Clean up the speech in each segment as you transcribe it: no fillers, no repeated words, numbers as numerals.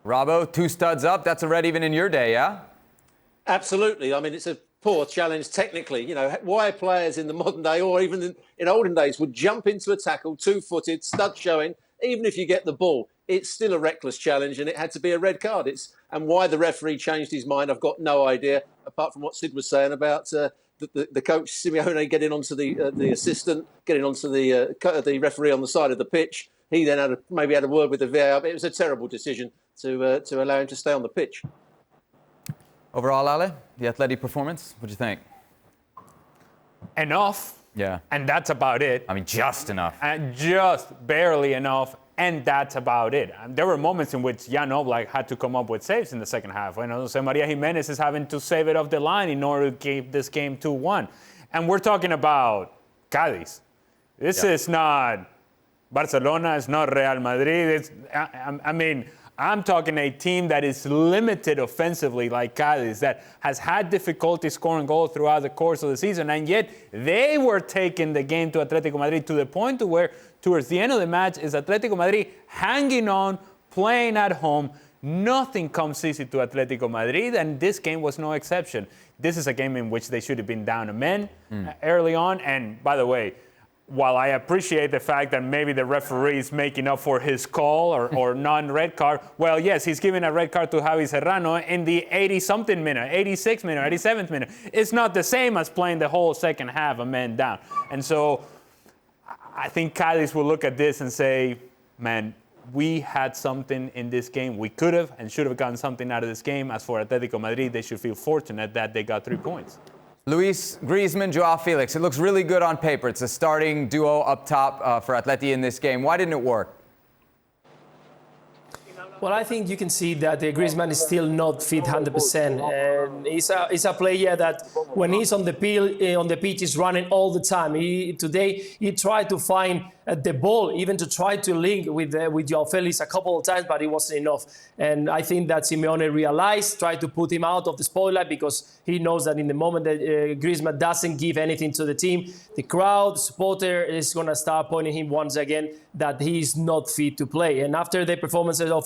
Robbo, 2 studs up. That's a red even in your day, yeah? Absolutely. I mean, it's a poor challenge technically. You know, why players in the modern day or even in olden days would jump into a tackle, 2-footed, stud showing, even if you get the ball, it's still a reckless challenge and it had to be a red card. And why the referee changed his mind, I've got no idea, apart from what Sid was saying about the coach Simeone getting onto the assistant, getting onto the referee on the side of the pitch. He then maybe had a word with the VAR, but it was a terrible decision to allow him to stay on the pitch. Overall, Ale, the Atleti performance, what do you think? Enough. Yeah. And that's about it. I mean, just enough. And just barely enough, and that's about it. And there were moments in which Jan Oblak had to come up with saves in the second half. You know, Jose Maria Jimenez is having to save it off the line in order to keep this game 2-1. And we're talking about Cadiz. This is not Barcelona, it's not Real Madrid. I'm talking a team that is limited offensively like Cadiz, that has had difficulty scoring goals throughout the course of the season, and yet they were taking the game to Atletico Madrid to the point to where towards the end of the match is Atletico Madrid hanging on, playing at home. Nothing comes easy to Atletico Madrid, and this game was no exception. This is a game in which they should have been down a man early on, and by the way, while I appreciate the fact that maybe the referee is making up for his call or non-red card, well, yes, he's giving a red card to Javi Serrano in the 80-something minute, 86th minute, 87th minute. It's not the same as playing the whole second half a man down. And so I think Cadiz will look at this and say, man, we had something in this game. We could have and should have gotten something out of this game. As for Atletico Madrid, they should feel fortunate that they got 3 points. Luis, Griezmann, Joao Felix. It looks really good on paper. It's a starting duo up top for Atleti in this game. Why didn't it work? Well, I think you can see that Griezmann is still not fit 100%. And he's a player that when he's on the pitch, is running all the time. Today, he tried to find the ball, even to try to link with Joao Felix a couple of times, but it wasn't enough. And I think that Simeone realized, tried to put him out of the spotlight because he knows that in the moment that Griezmann doesn't give anything to the team, the crowd, the supporter is going to start pointing him once again that he's not fit to play. And after the performances of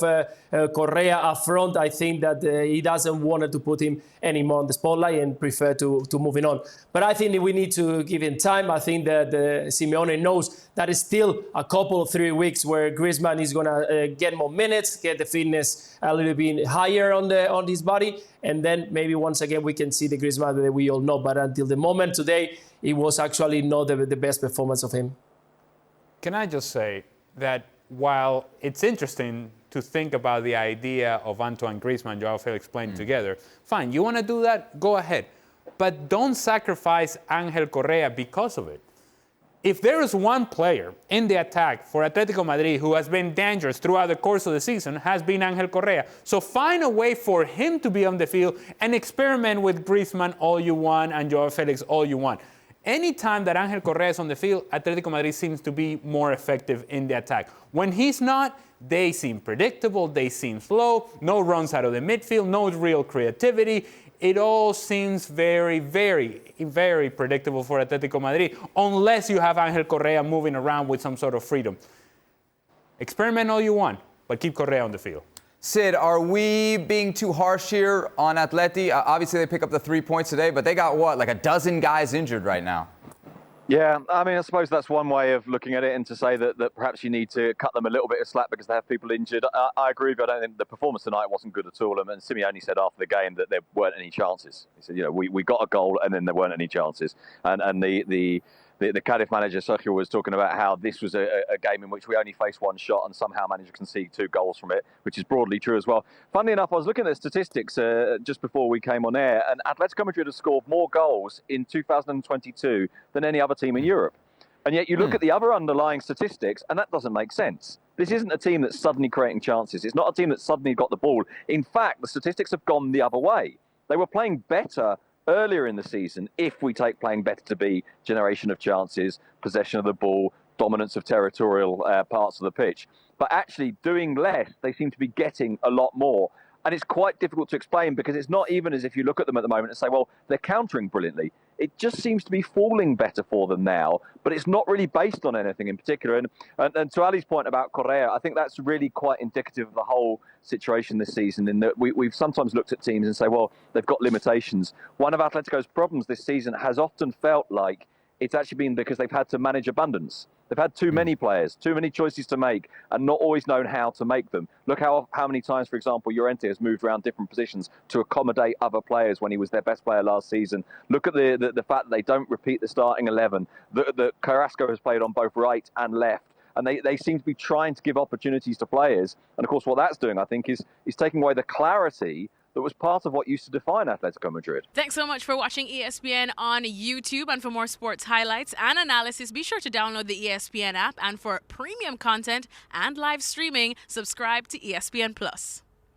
Correa up front, I think that he doesn't want to put him anymore on the spotlight and prefer to moving on. But I think that we need to give him time. I think that Simeone knows that it's still a couple of 3 weeks where Griezmann is going to get more minutes, get the fitness a little bit higher on his body, and then maybe once again we can see the Griezmann that we all know. But until the moment today, it was actually not the best performance of him. Can I just say that while it's interesting to think about the idea of Antoine Griezmann and Joao Felix playing together, fine, you want to do that, go ahead. But don't sacrifice Angel Correa because of it. If there is one player in the attack for Atletico Madrid who has been dangerous throughout the course of the season, has been Angel Correa. So find a way for him to be on the field and experiment with Griezmann all you want and Joao Felix all you want. Anytime that Angel Correa is on the field, Atletico Madrid seems to be more effective in the attack. When he's not, they seem predictable, they seem slow, no runs out of the midfield, no real creativity. It all seems very, very, very predictable for Atletico Madrid, unless you have Angel Correa moving around with some sort of freedom. Experiment all you want, but keep Correa on the field. Sid, are we being too harsh here on Atleti? Obviously, they pick up the 3 points today, but they got, what, like a dozen guys injured right now? Yeah, I mean, I suppose that's one way of looking at it, and to say that perhaps you need to cut them a little bit of slack because they have people injured. I agree with you. I don't think the performance tonight wasn't good at all. And Simeone said after the game that there weren't any chances. He said, you know, we got a goal and then there weren't any chances. And the Cadiz manager, Sergio, was talking about how this was a game in which we only faced one shot and somehow managed to concede 2 goals from it, which is broadly true as well. Funnily enough, I was looking at statistics just before we came on air, and Atletico Madrid has scored more goals in 2022 than any other team in Europe. And yet you look at the other underlying statistics, and that doesn't make sense. This isn't a team that's suddenly creating chances. It's not a team that suddenly got the ball. In fact, the statistics have gone the other way. They were playing better earlier in the season, if we take playing better to be generation of chances, possession of the ball, dominance of territorial parts of the pitch. But actually doing less, they seem to be getting a lot more. And it's quite difficult to explain because it's not even as if you look at them at the moment and say, well, they're countering brilliantly. It just seems to be falling better for them now, but it's not really based on anything in particular. And to Ali's point about Correa, I think that's really quite indicative of the whole situation this season, in that we've sometimes looked at teams and say, well, they've got limitations. One of Atletico's problems this season has often felt like it's actually been because they've had to manage abundance. They've had too many players, too many choices to make, and not always known how to make them. Look how many times, for example, Llorente has moved around different positions to accommodate other players when he was their best player last season. Look at the fact that they don't repeat the starting 11, that Carrasco has played on both right and left. And they seem to be trying to give opportunities to players. And of course, what that's doing, I think, is taking away the clarity that was part of what used to define Atletico Madrid. Thanks so much for watching ESPN on YouTube. And for more sports highlights and analysis, be sure to download the ESPN app. And for premium content and live streaming, subscribe to ESPN Plus.